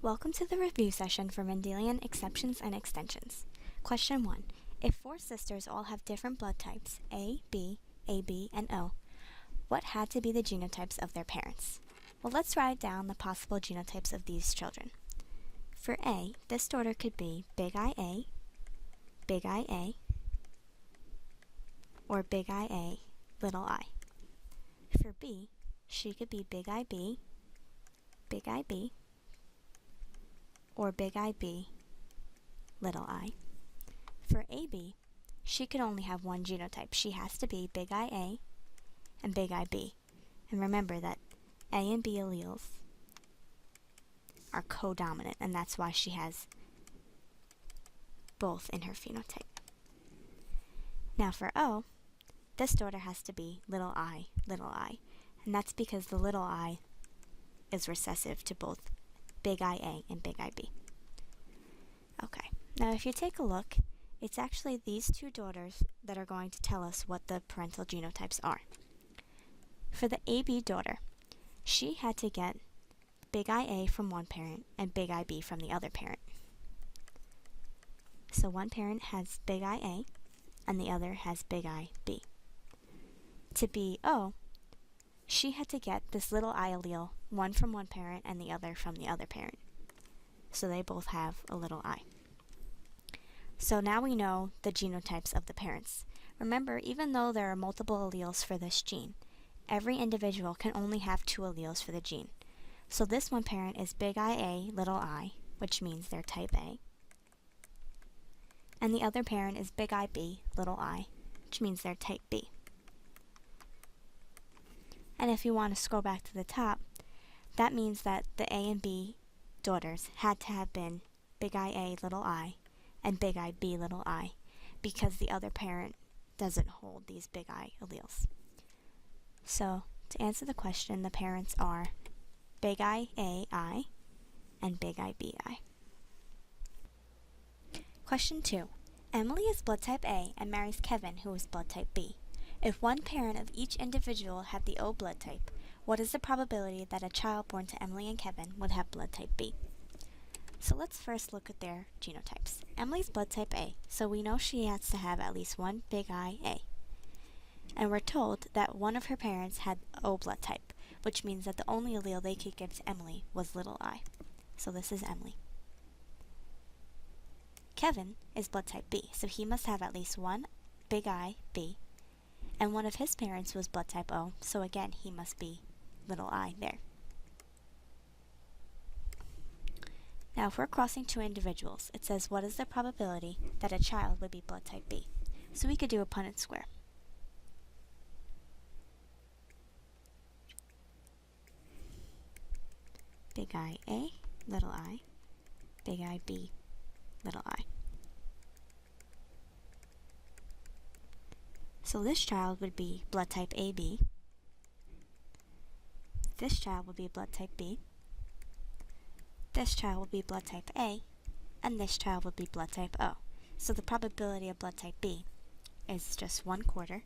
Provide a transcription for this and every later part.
Welcome to the review session for Mendelian exceptions and extensions. Question 1. If four sisters all have different blood types, A, B, AB, and O, what had to be the genotypes of their parents? Well, let's write down the possible genotypes of these children. For A, this daughter could be big IA, or big IA, little I. For B, she could be big IB, or big IB, little I. For AB, she could only have one genotype. She has to be big IA and big IB. And remember that A and B alleles are codominant, and that's why she has both in her phenotype. Now for O, this daughter has to be little I, and that's because the little I is recessive to both big IA and big IB. Okay, now if you take a look, it's actually these two daughters that are going to tell us what the parental genotypes are. For the AB daughter, she had to get big IA from one parent and big IB from the other parent. So one parent has big IA and the other has big IB. To be O, she had to get this little I allele, one from one parent and the other from the other parent. So they both have a little I. So now we know the genotypes of the parents. Remember, even though there are multiple alleles for this gene, every individual can only have two alleles for the gene. So this one parent is big IA, little I, which means they're type A. And the other parent is big IB, little I, which means they're type B. And if you want to scroll back to the top, that means that the A and B daughters had to have been big IA, little I, and big IB, little I, because the other parent doesn't hold these big I alleles. So, to answer the question, the parents are big IAI and big IBI. Question 2. Emily is blood type A and marries Kevin, who is blood type B. If one parent of each individual had the O blood type, what is the probability that a child born to Emily and Kevin would have blood type B? So let's first look at their genotypes. Emily's blood type A, so we know she has to have at least one big IA. And we're told that one of her parents had O blood type, which means that the only allele they could give to Emily was little I. So this is Emily. Kevin is blood type B, so he must have at least one big IB, and one of his parents was blood type O, so again he must be little I there. Now if we're crossing two individuals, it says what is the probability that a child would be blood type B? So we could do a Punnett square. Big IA, little I, big IB, little I. So this child would be blood type AB, this child would be blood type B, this child would be blood type A, and this child would be blood type O. So the probability of blood type B is just 1/4,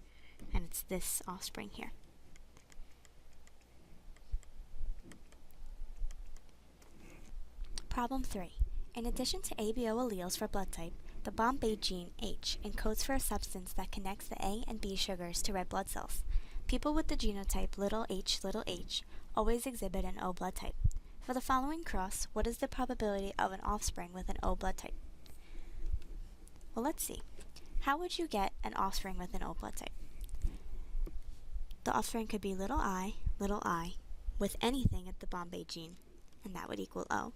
and it's this offspring here. Problem 3. In addition to ABO alleles for blood type, the Bombay gene H encodes for a substance that connects the A and B sugars to red blood cells. People with the genotype little h always exhibit an O blood type. For the following cross, what is the probability of an offspring with an O blood type? Well, let's see. How would you get an offspring with an O blood type? The offspring could be little I, with anything at the Bombay gene, and that would equal O.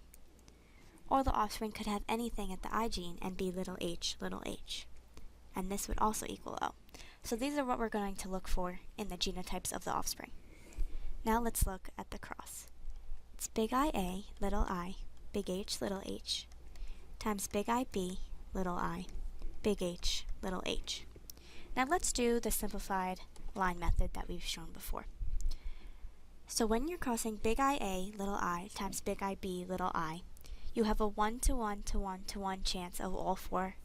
Or the offspring could have anything at the I gene and be little h, and this would also equal O. So these are what we're going to look for in the genotypes of the offspring. Now let's look at the cross. It's big IA, little I, big H, times big IB, little I, big H, little h. Now let's do the simplified line method that we've shown before. So when you're crossing big IA, little I, times big IB, little I, you have a 1-to-1-to-1-to-1 chance of all four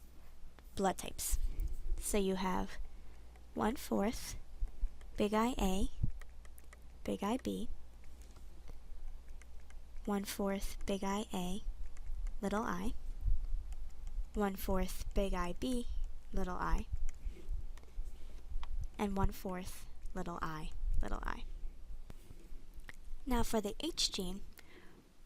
blood types. So you have 1/4 big IA, big IB, 1/4 big IA, little I, 1/4 big IB, little I, and 1/4 little I, little I. Now for the H gene,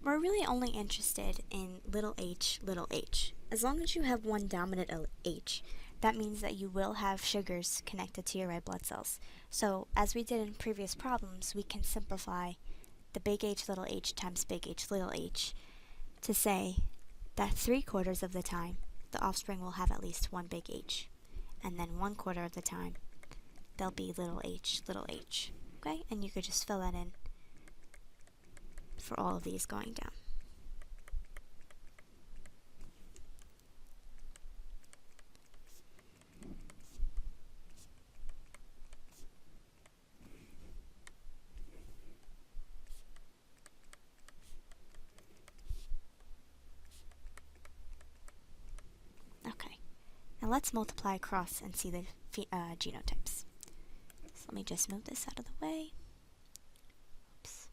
we're really only interested in little h, little h. As long as you have one dominant H, that means that you will have sugars connected to your red blood cells. So as we did in previous problems, we can simplify the big H little h times big H little h to say that 3/4 of the time, the offspring will have at least one big H. And then 1/4 of the time, they'll be little h, little h. Okay? And you could just fill that in for all of these going down. Okay, now let's multiply across and see the genotypes. So let me just move this out of the way. Oops.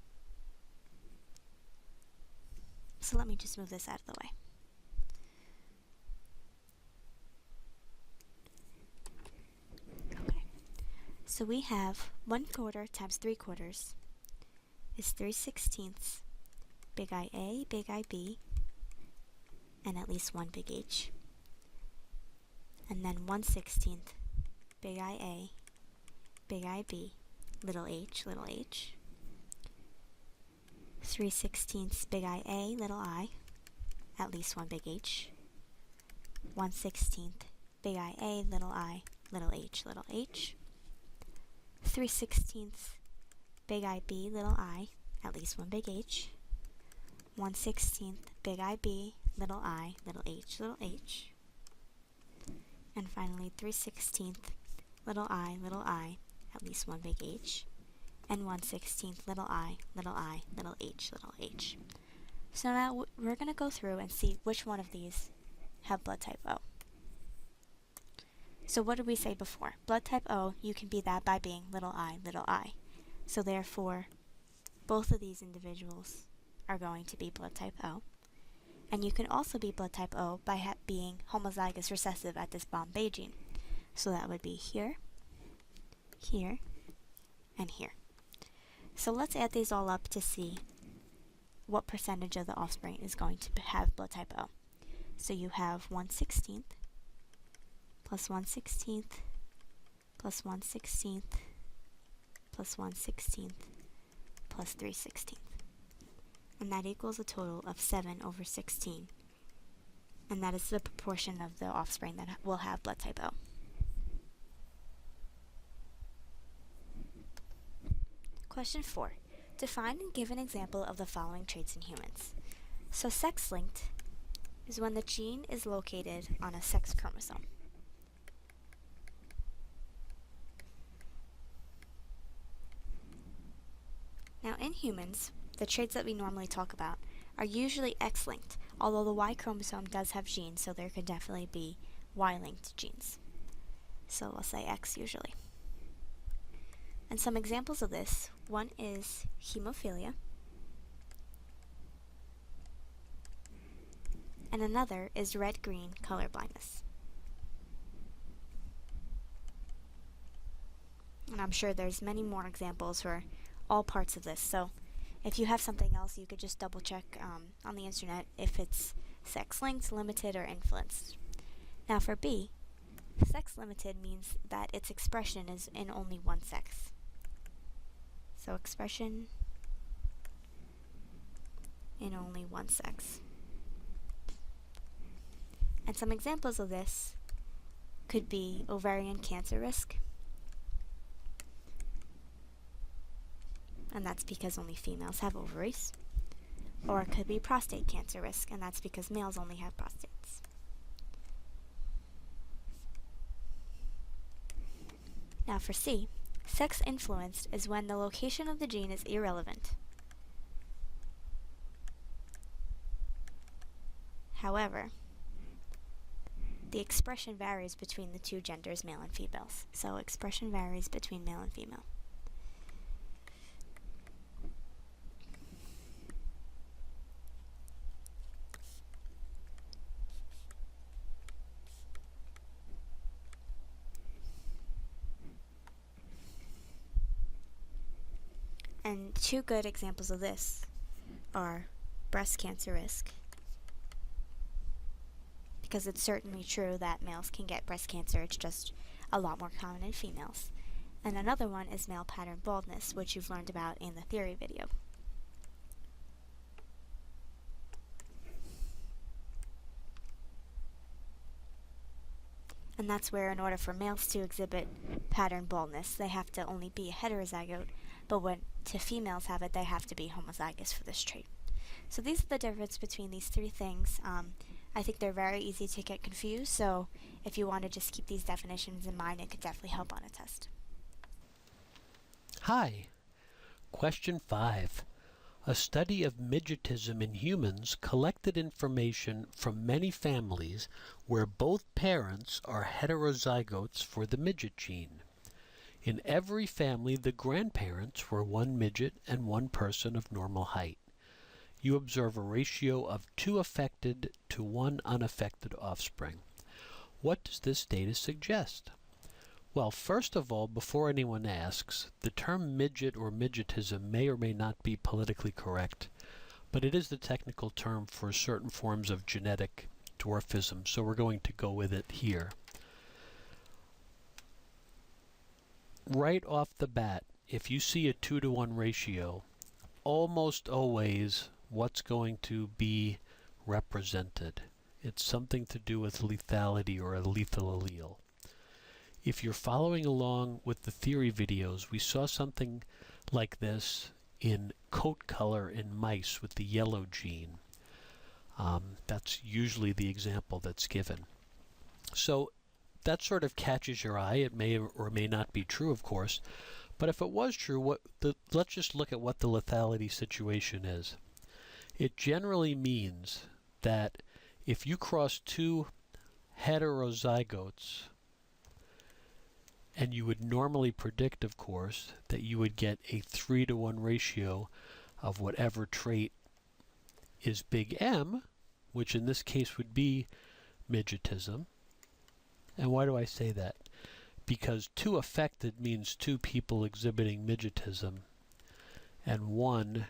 So let me just move this out of the way. Okay, so we have 1/4 times 3/4 is 3/16 big IA, big IB, and at least one big H. And then 1/16 big IA, big IB, little h, little h. 3/16 big IA, little I, at least one big H. 1/16 big IA, little I, little h, little h. 3/16 big IB, little I, at least one big H. 1/16 big IB, little I, little h, little h. And finally 3/16 little I, at least one big H. And 1/16 little I, little h, little h. So now we're going to go through and see which one of these have blood type O. So what did we say before? Blood type O, you can be that by being little I, little I. So therefore, both of these individuals are going to be blood type O. And you can also be blood type O by being homozygous recessive at this Bombay gene. So that would be here, here, and here. So let's add these all up to see what percentage of the offspring is going to have blood type O. So you have 1/16 plus 1/16 plus 1/16 plus 1/16 plus 3/16. And that equals a total of 7/16. And that is the proportion of the offspring that will have blood type O. Question 4. Define and give an example of the following traits in humans. So sex-linked is when the gene is located on a sex chromosome. Now in humans, the traits that we normally talk about are usually X-linked, although the Y chromosome does have genes, so there could definitely be Y-linked genes. So we'll say X usually. And some examples of this, one is hemophilia, and another is red-green color blindness. And I'm sure there's many more examples for all parts of this, so if you have something else, you could just double check on the internet if it's sex-linked, limited, or influenced. Now for B, sex-limited means that its expression is in only one sex. So expression in only one sex. And some examples of this could be ovarian cancer risk, and that's because only females have ovaries. Or it could be prostate cancer risk, and that's because males only have prostates. Now for C, sex influenced is when the location of the gene is irrelevant. However, the expression varies between the two genders, male and females. So expression varies between male and female. And two good examples of this are breast cancer risk, because it's certainly true that males can get breast cancer, it's just a lot more common in females. And another one is male pattern baldness, which you've learned about in the theory video. And that's where, in order for males to exhibit pattern baldness, they have to only be a heterozygote, but when to females have it, they have to be homozygous for this trait. So these are the difference between these three things. I think they're very easy to get confused, so if you want to just keep these definitions in mind, it could definitely help on a test. Hi. Question 5. A study of midgetism in humans collected information from many families where both parents are heterozygotes for the midget gene. In every family, the grandparents were one midget and one person of normal height. You observe a ratio of 2 affected to 1 unaffected offspring. What does this data suggest? Well, first of all, before anyone asks, the term midget or midgetism may or may not be politically correct, but it is the technical term for certain forms of genetic dwarfism, so we're going to go with it here. Right off the bat, if you see a 2-to-1 ratio, almost always what's going to be represented? It's something to do with lethality or a lethal allele. If you're following along with the theory videos, we saw something like this in coat color in mice with the yellow gene. That's usually the example that's given. So that sort of catches your eye. It may or may not be true, of course, but if it was true, let's just look at what the lethality situation is. It generally means that if you cross 2 heterozygotes, and you would normally predict, of course, that you would get a 3-to-1 ratio of whatever trait is big M, which in this case would be midgetism. And why do I say that? Because 2 affected means 2 people exhibiting midgetism and 1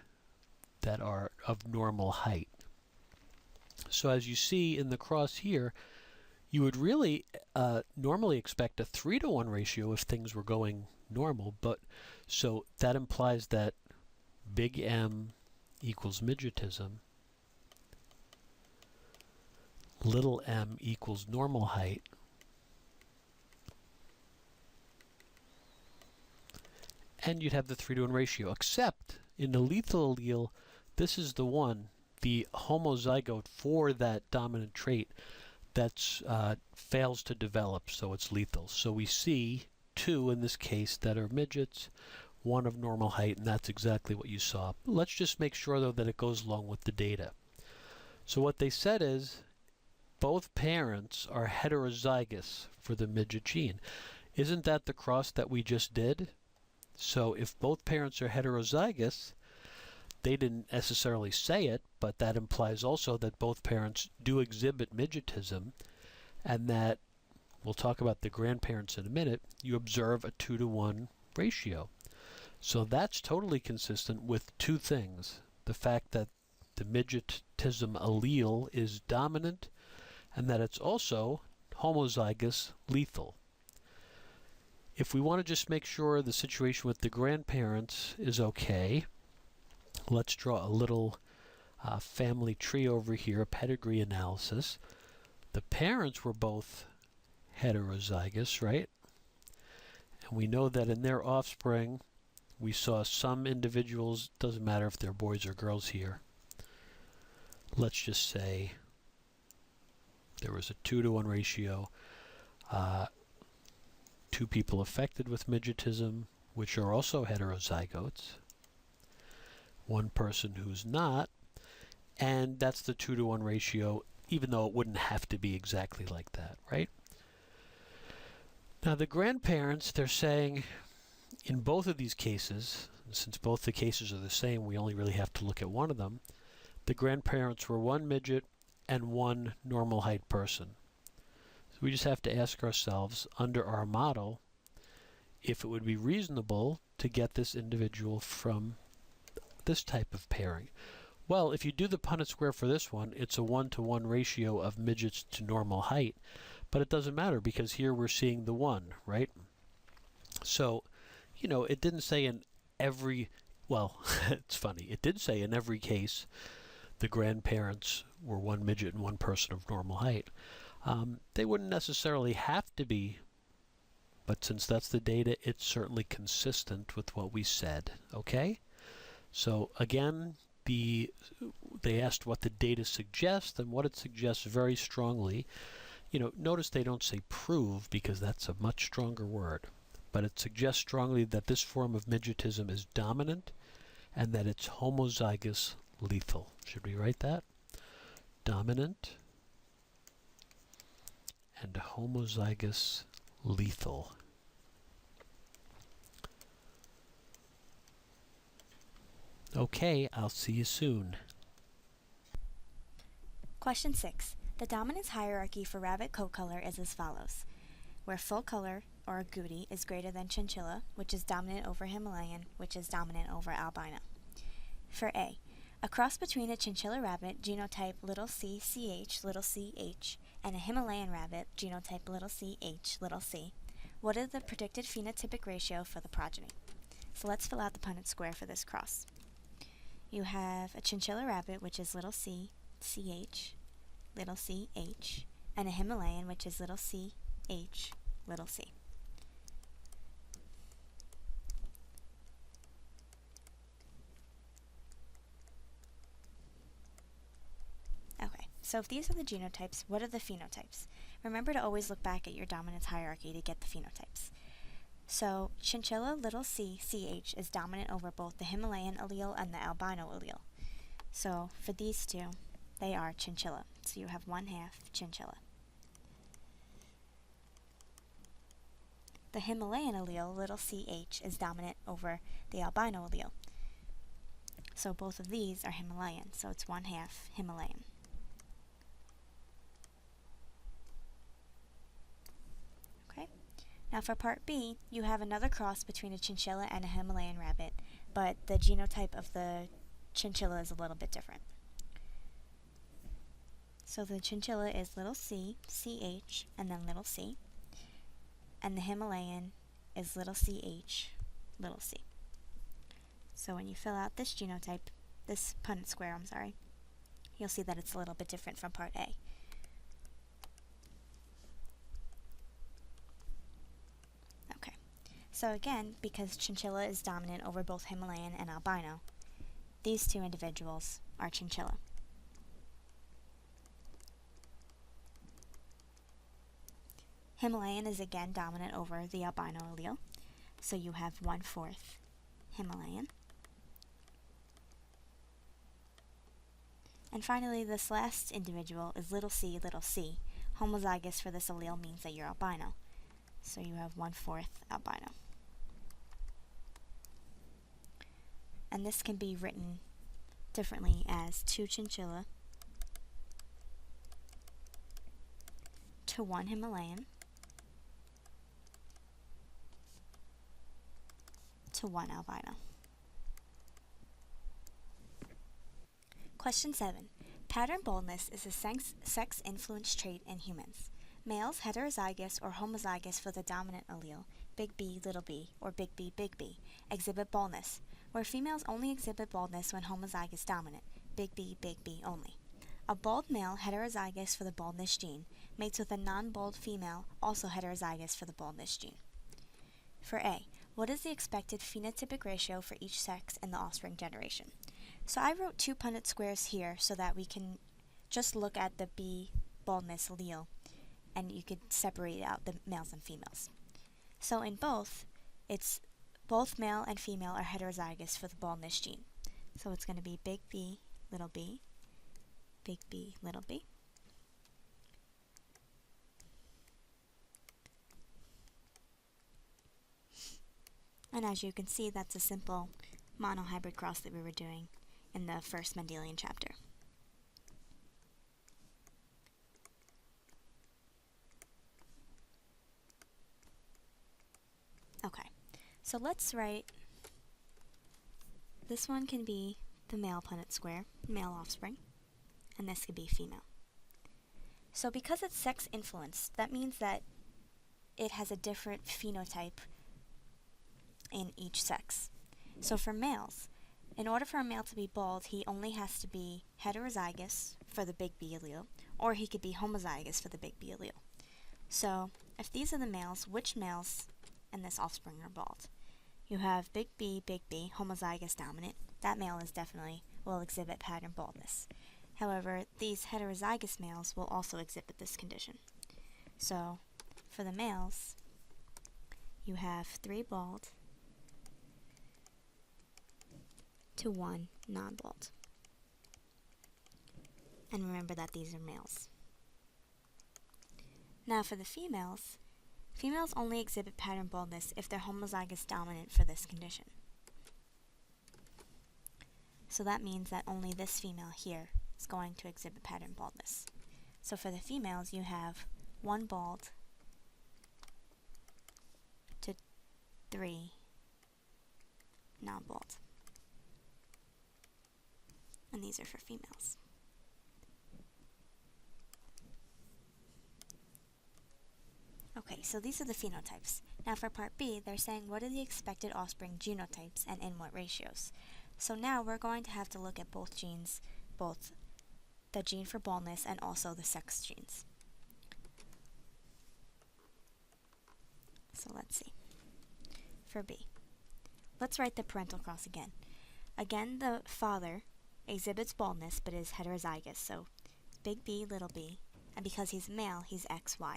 that are of normal height. So as you see in the cross here, you would really normally expect a 3-to-1 ratio if things were going normal, but so that implies that big M equals midgetism, little m equals normal height, and you'd have the 3-to-1 ratio, except in the lethal allele, this is the one, the homozygote for that dominant trait that fails to develop, so it's lethal. So we see 2 in this case that are midgets, 1 of normal height, and that's exactly what you saw. Let's just make sure, though, that it goes along with the data. So what they said is both parents are heterozygous for the midget gene. Isn't that the cross that we just did? So if both parents are heterozygous, they didn't necessarily say it, but that implies also that both parents do exhibit midgetism, and that, we'll talk about the grandparents in a minute, you observe a 2-to-1 ratio. So that's totally consistent with 2 things. The fact that the midgetism allele is dominant, and that it's also homozygous lethal. If we want to just make sure the situation with the grandparents is okay, let's draw a little family tree over here, a pedigree analysis. The parents were both heterozygous, right? And we know that in their offspring, we saw some individuals, doesn't matter if they're boys or girls here. Let's just say there was a 2-to-1 ratio. 2 people affected with midgetism, which are also heterozygotes. 1 person who's not, and that's the 2-to-1 ratio, even though it wouldn't have to be exactly like that, right? Now the grandparents, they're saying in both of these cases, since both the cases are the same, we only really have to look at one of them, the grandparents were 1 midget and 1 normal height person. So we just have to ask ourselves, under our model, if it would be reasonable to get this individual from this type of pairing? Well, if you do the Punnett square for this one, it's a 1-to-1 ratio of midgets to normal height, but it doesn't matter because here we're seeing the 1, right? So, you know, it didn't say in every, well, it's funny, it did say in every case the grandparents were one midget and one person of normal height. They wouldn't necessarily have to be, but since that's the data, it's certainly consistent with what we said, okay? So again, they asked what the data suggests, and what it suggests very strongly. You know, notice they don't say prove because that's a much stronger word, but it suggests strongly that this form of midgetism is dominant and that it's homozygous lethal. Should we write that? Dominant and homozygous lethal. Okay, I'll see you soon. Question 6. The dominance hierarchy for rabbit coat color is as follows, where full color, or agouti, is greater than chinchilla, which is dominant over Himalayan, which is dominant over albino. For A, a cross between a chinchilla rabbit, genotype c.ch, ch, and a Himalayan rabbit, genotype c.h, what is the predicted phenotypic ratio for the progeny? So let's fill out the Punnett square for this cross. You have a chinchilla rabbit, which is c.ch, ch, and a Himalayan, which is c.h, c. Okay, so if these are the genotypes, what are the phenotypes? Remember to always look back at your dominance hierarchy to get the phenotypes. So chinchilla c.ch is dominant over both the Himalayan allele and the albino allele. So for these two, they are chinchilla. So you have 1/2 chinchilla. The Himalayan allele, ch, is dominant over the albino allele. So both of these are Himalayan, so it's 1/2 Himalayan. Okay. Now for part B, you have another cross between a chinchilla and a Himalayan rabbit, but the genotype of the chinchilla is a little bit different. So the chinchilla is c, ch, and then c. And the Himalayan is ch, c. So when you fill out this genotype, this Punnett square, you'll see that it's a little bit different from part A. Okay, so again, because chinchilla is dominant over both Himalayan and albino, these two individuals are chinchilla. Himalayan is again dominant over the albino allele, so you have 1/4 Himalayan. And finally, this last individual is c, homozygous for this allele means that you're albino, so you have 1/4 albino. And this can be written differently as 2 chinchilla to 1 Himalayan to 1 albino. Question 7. Pattern baldness is a sex-influenced trait in humans. Males heterozygous or homozygous for the dominant allele, big B, little b, or big B, exhibit baldness, where females only exhibit baldness when homozygous dominant, big B only. A bald male heterozygous for the baldness gene mates with a non-bald female also heterozygous for the baldness gene. For A, what is the expected phenotypic ratio for each sex in the offspring generation? So I wrote 2 Punnett squares here so that we can just look at the B baldness allele and you could separate out the males and females. So in both, it's both male and female are heterozygous for the baldness gene. So it's going to be big B, little b, big B, little b. And as you can see, that's a simple monohybrid cross that we were doing in the first Mendelian chapter. Okay, so let's write this one can be the male Punnett square, male offspring, and this could be female. So because it's sex influenced, that means that it has a different phenotype in each sex. So for males, in order for a male to be bald, he only has to be heterozygous for the big B allele, or he could be homozygous for the big B allele. So if these are the males, which males in this offspring are bald? You have big B, homozygous dominant. That male is definitely will exhibit pattern baldness. However, these heterozygous males will also exhibit this condition. So for the males, you have 3 bald to 1 non-bald. And remember that these are males. Now for the females, females only exhibit pattern baldness if they're homozygous dominant for this condition. So that means that only this female here is going to exhibit pattern baldness. So for the females, you have 1 bald to 3 non-bald. And these are for females. Okay, so these are the phenotypes. Now for part B, they're saying what are the expected offspring genotypes and in what ratios. So now we're going to have to look at both genes, both the gene for baldness and also the sex genes. So let's see. For B, let's write the parental cross again. Again, the father exhibits baldness but is heterozygous, so big B, little b, and because he's male, he's XY.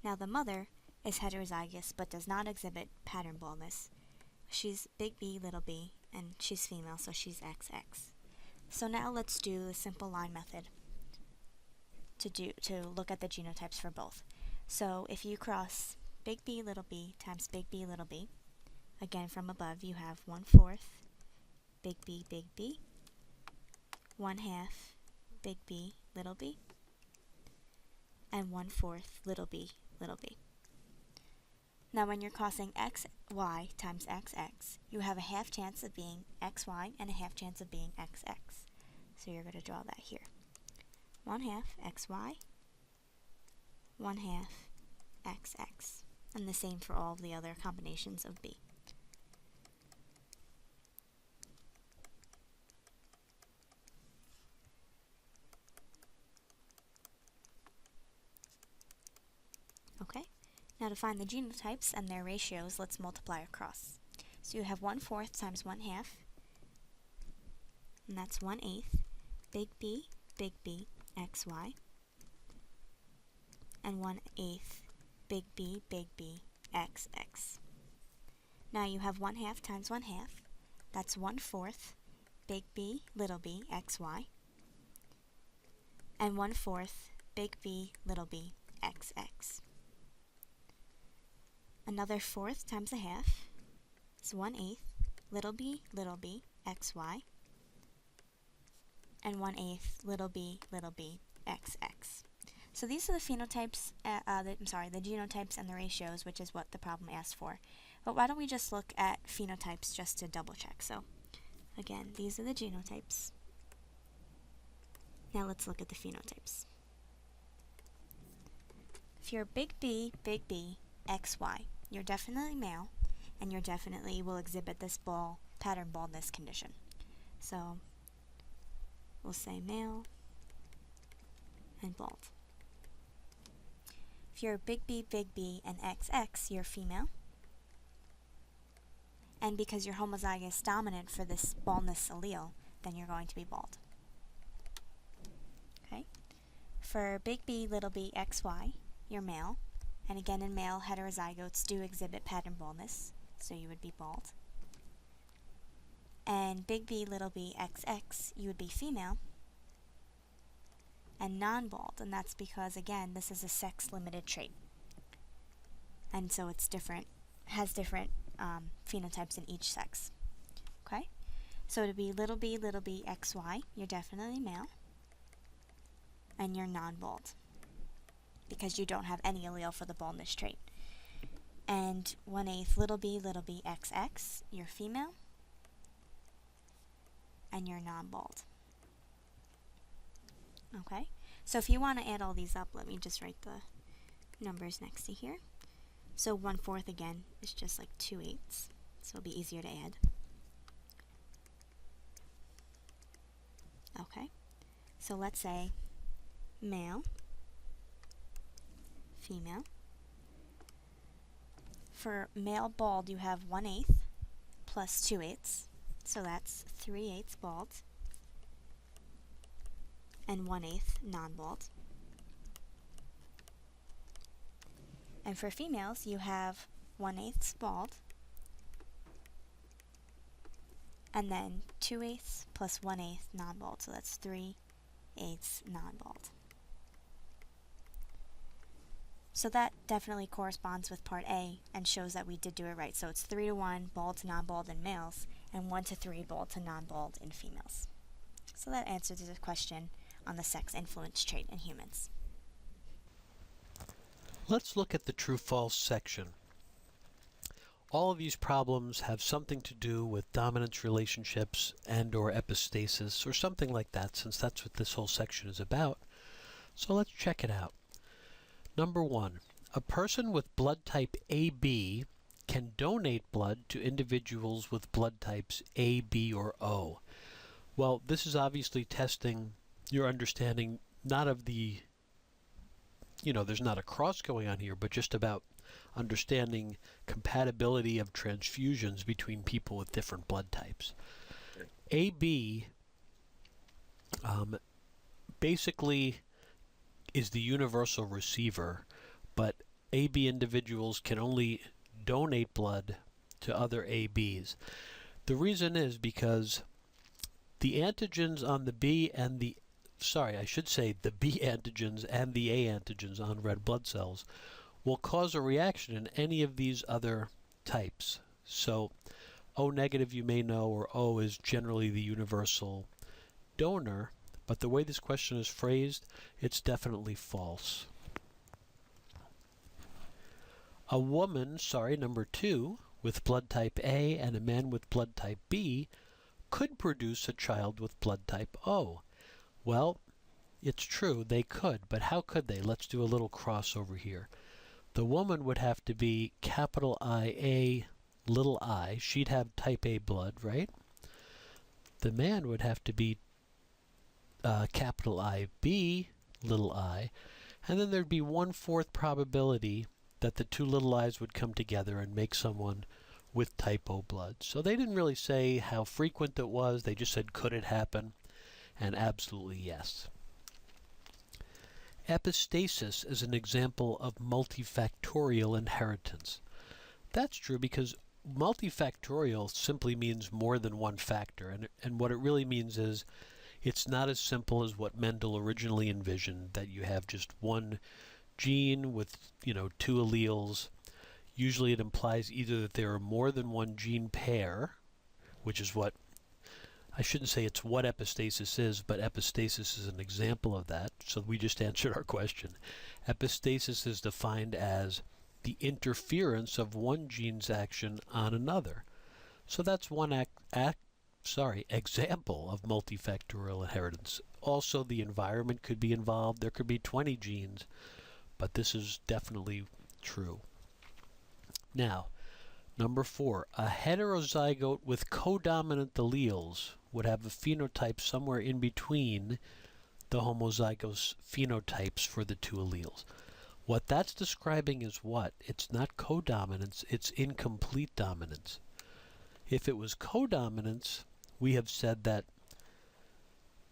Now the mother is heterozygous but does not exhibit pattern baldness. She's big B, little b, and she's female, so she's XX. So now let's do the simple line method to look at the genotypes for both. So if you cross big B, little b times big B, little b, again from above you have 1/4 big B, 1/2 big B, little b, and 1/4 little b, little b. Now when you're crossing XY times XX, you have a half chance of being XY and a half chance of being XX. So you're going to draw that here. 1/2 XY, 1/2 XX. And the same for all of the other combinations of B. Okay, now to find the genotypes and their ratios, let's multiply across. So you have 1/4 times 1/2, and that's 1/8, big B, XY, and 1/8, big B, XX. Now you have 1/2 times 1/2, that's 1/4, big B, little b, XY, and 1/4, big B, little b, XX. Another 1/4 times 1/2 is 1/8, little b, XY, and 1/8, little b, XX. So these are the phenotypes, the genotypes and the ratios, which is what the problem asked for. But why don't we just look at phenotypes just to double check. So again, these are the genotypes. Now let's look at the phenotypes. If you're big B, XY, you're definitely male, and you definitely will exhibit this pattern baldness condition. So we'll say male and bald. If you're big B, and XX, you're female. And because you're homozygous dominant for this baldness allele, then you're going to be bald. Okay? For big B, little b, XY, you're male. And again, in male, heterozygotes do exhibit pattern baldness, so you would be bald. And big B, little b, XX, you would be female and non-bald, and that's because, again, this is a sex-limited trait. And so it's different, has different phenotypes in each sex. Okay? So to be little b, XY, you're definitely male, and you're non-bald, because you don't have any allele for the baldness trait. And 1/8 little b, XX, you're female, and you're non-bald. Okay, so if you want to add all these up, let me just write the numbers next to here. So 1/4 again is just like 2/8, so it'll be easier to add. Okay, so let's say male, female. For male bald, you have 1/8 plus 2/8, so that's 3/8 bald and 1/8 non-bald. And for females, you have 1/8 bald and then 2/8 plus 1/8 non-bald, so that's 3/8 non-bald. So that definitely corresponds with part A and shows that we did do it right. So it's 3-to-1 bald to non-bald in males and 1-to-3 bald to non-bald in females. So that answers the question on the sex influence trait in humans. Let's look at the true-false section. All of these problems have something to do with dominance relationships and or epistasis or something like that, since that's what this whole section is about. So let's check it out. Number 1, a person with blood type AB can donate blood to individuals with blood types A, B, or O. Well, this is obviously testing your understanding not of the, there's not a cross going on here, but just about understanding compatibility of transfusions between people with different blood types. AB basically is the universal receiver, but AB individuals can only donate blood to other ABs. The reason is because the antigens on the B antigens and the A antigens on red blood cells will cause a reaction in any of these other types. So O negative, you may know, or O is generally the universal donor, but the way this question is phrased, it's definitely false. A woman, number 2, with blood type A and a man with blood type B could produce a child with blood type O. Well, it's true, they could, but how could they? Let's do a little crossover here. The woman would have to be capital IA, little I. She'd have type A blood, right? The man would have to be capital IB, little I, and then there'd be 1/4 probability that the two little i's would come together and make someone with type O blood. So they didn't really say how frequent it was, they just said could it happen, and absolutely yes. Epistasis is an example of multifactorial inheritance. That's true because multifactorial simply means more than one factor, and what it really means is it's not as simple as what Mendel originally envisioned, that you have just one gene with, 2 alleles. Usually it implies either that there are more than one gene pair, which is what, I shouldn't say it's what epistasis is, but epistasis is an example of that, so we just answered our question. Epistasis is defined as the interference of one gene's action on another. So that's one example of multifactorial inheritance. Also, the environment could be involved. There could be 20 genes, but this is definitely true. Now, number 4, a heterozygote with codominant alleles would have a phenotype somewhere in between the homozygous phenotypes for the 2 alleles. What that's describing is what? It's not codominance, it's incomplete dominance. If it was codominance, we have said that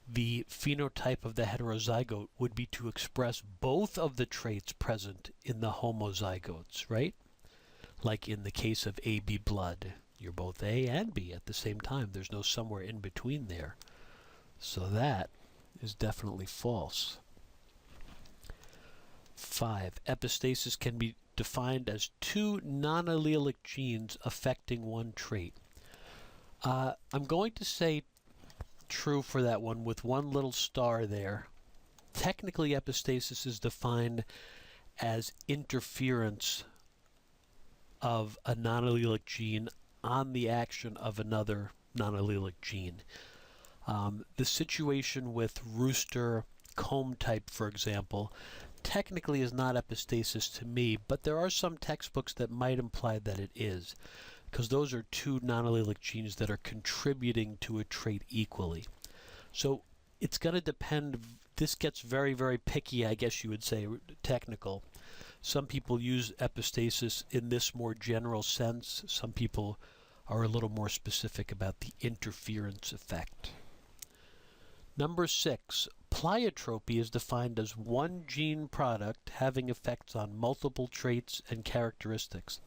the phenotype of the heterozygote would be to express both of the traits present in the homozygotes, right? Like in the case of AB blood, you're both A and B at the same time. There's no somewhere in between there. So that is definitely false. 5. Epistasis can be defined as 2 non-allelic genes affecting one trait. I'm going to say true for that one with one little star there. Technically, epistasis is defined as interference of a non-allelic gene on the action of another non-allelic gene. The situation with rooster comb type, for example, technically is not epistasis to me, but there are some textbooks that might imply that it is, because those are two non-allelic genes that are contributing to a trait equally. So it's going to depend. This gets very, very picky, I guess you would say, technical. Some people use epistasis in this more general sense. Some people are a little more specific about the interference effect. Number 6, pleiotropy is defined as one gene product having effects on multiple traits and characteristics.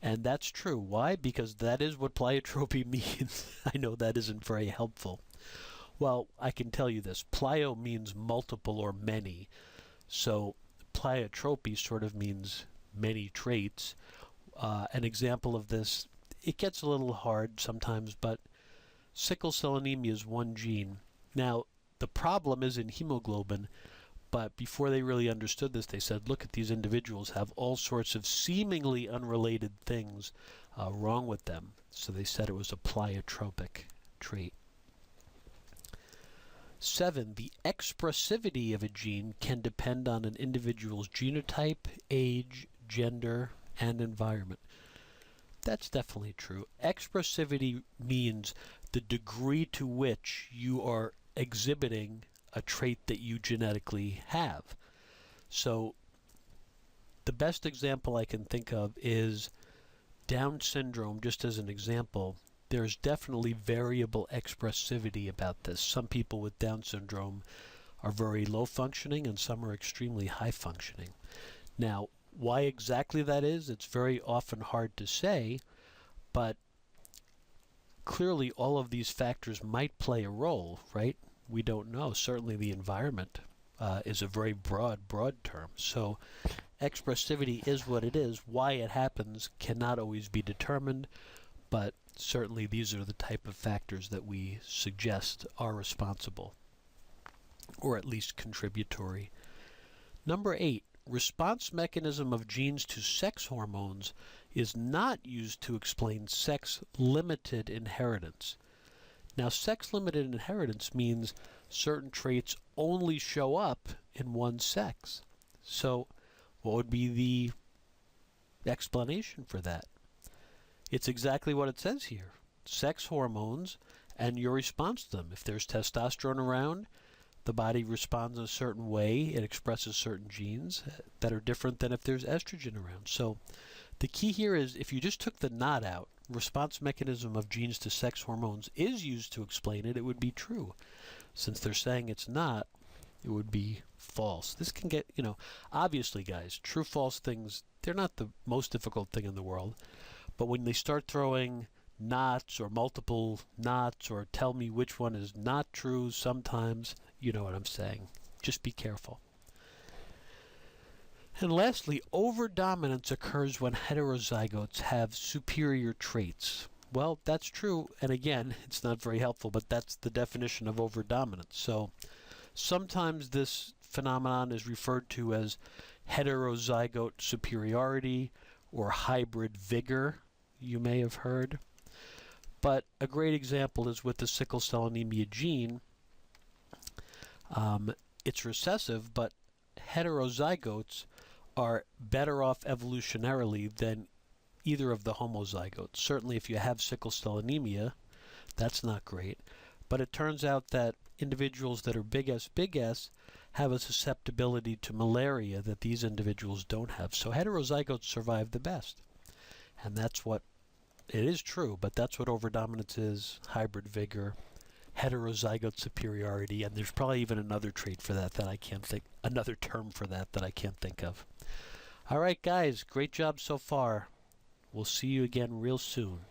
And that's true. Why? Because that is what pleiotropy means. I know that isn't very helpful. Well, I can tell you this. Pleio means multiple or many. So pleiotropy sort of means many traits. An example of this, it gets a little hard sometimes, but sickle cell anemia is one gene. Now, the problem is in hemoglobin, but before they really understood this, they said, look at these individuals have all sorts of seemingly unrelated things wrong with them. So they said it was a pleiotropic trait. 7, the expressivity of a gene can depend on an individual's genotype, age, gender, and environment. That's definitely true. Expressivity means the degree to which you are exhibiting a trait that you genetically have. So the best example I can think of is Down syndrome, just as an example. There's definitely variable expressivity about this. Some people with Down syndrome are very low functioning and some are extremely high functioning. Now, why exactly that is, it's very often hard to say, but clearly all of these factors might play a role, right? We don't know. Certainly the environment is a very broad term. So expressivity is what it is. Why it happens cannot always be determined, but certainly these are the type of factors that we suggest are responsible, or at least contributory. Number 8, response mechanism of genes to sex hormones is not used to explain sex-limited inheritance. Now, sex-limited inheritance means certain traits only show up in one sex. So what would be the explanation for that? It's exactly what it says here. Sex hormones and your response to them. If there's testosterone around, the body responds in a certain way. It expresses certain genes that are different than if there's estrogen around. So the key here is if you just took the not out, response mechanism of genes to sex hormones is used to explain it, it would be true. Since they're saying it's not, it would be false. This can get, obviously, guys, true, false things, they're not the most difficult thing in the world. But when they start throwing nots or multiple nots or tell me which one is not true sometimes, you know what I'm saying. Just be careful. And lastly, overdominance occurs when heterozygotes have superior traits. Well, that's true, and again, it's not very helpful, but that's the definition of overdominance. So sometimes this phenomenon is referred to as heterozygote superiority or hybrid vigor, you may have heard. But a great example is with the sickle cell anemia gene. It's recessive, but heterozygotes are better off evolutionarily than either of the homozygotes. Certainly if you have sickle cell anemia, that's not great. But it turns out that individuals that are big S have a susceptibility to malaria that these individuals don't have. So heterozygotes survive the best. And that's what, it is true, but that's what overdominance is, hybrid vigor, heterozygote superiority, and there's probably even another trait for that I can't think, another term for that I can't think of. All right, guys, great job so far. We'll see you again real soon.